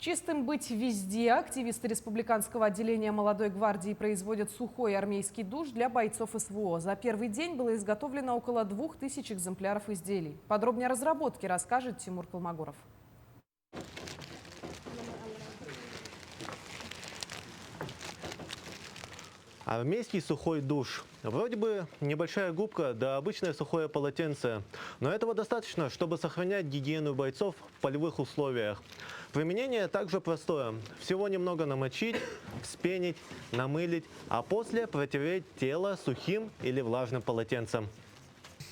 Чистым быть везде. Активисты республиканского отделения молодой гвардии производят сухой армейский душ для бойцов СВО. За первый день было изготовлено около 2000 экземпляров изделий. Подробнее о разработке расскажет Тимур Колмогоров. Армейский сухой душ. Вроде бы небольшая губка, да обычное сухое полотенце. Но этого достаточно, чтобы сохранять гигиену бойцов в полевых условиях. Применение также простое. Всего немного намочить, вспенить, намылить, а после протереть тело сухим или влажным полотенцем.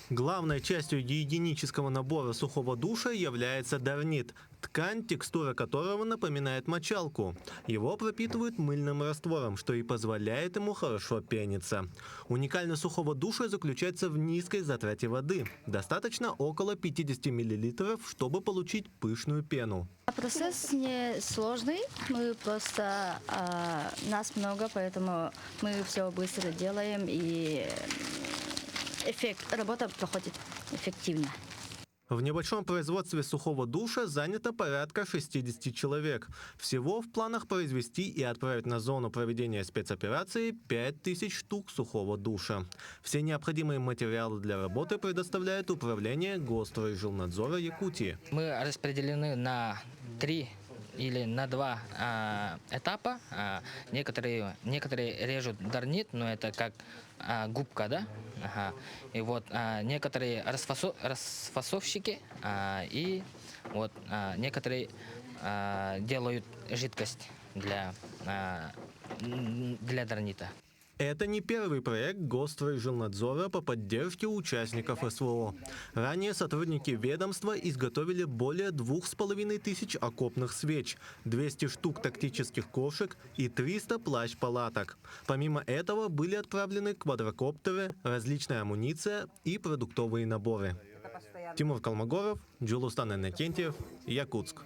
Главной частью гигиенического набора сухого душа является дарнит – ткань, текстура которого напоминает мочалку. Его пропитывают мыльным раствором, что и позволяет ему хорошо пениться. Уникальность сухого душа заключается в низкой затрате воды. Достаточно около 50 мл, чтобы получить пышную пену. Процесс не сложный, мы просто нас много, поэтому мы все быстро делаем и работа проходит эффективно. В небольшом производстве сухого душа занято порядка 60 человек. Всего в планах произвести и отправить на зону проведения спецоперации 5000 штук сухого душа. Все необходимые материалы для работы предоставляет Управление Госстроительнадзора Якутии. Мы распределены на 3 или на 2 этапа. Некоторые режут дарнит, но это как губка, да? Ага. И вот некоторые расфасовщики и вот некоторые делают жидкость для дарнита. Это не первый проект Госстроительнадзора по поддержке участников СВО. Ранее сотрудники ведомства изготовили более 2500 окопных свеч, 200 штук тактических кошек и 300 плащ-палаток. Помимо этого были отправлены квадрокоптеры, различная амуниция и продуктовые наборы. Тимур Колмогоров, Джулустан Иннокентьев, Якутск.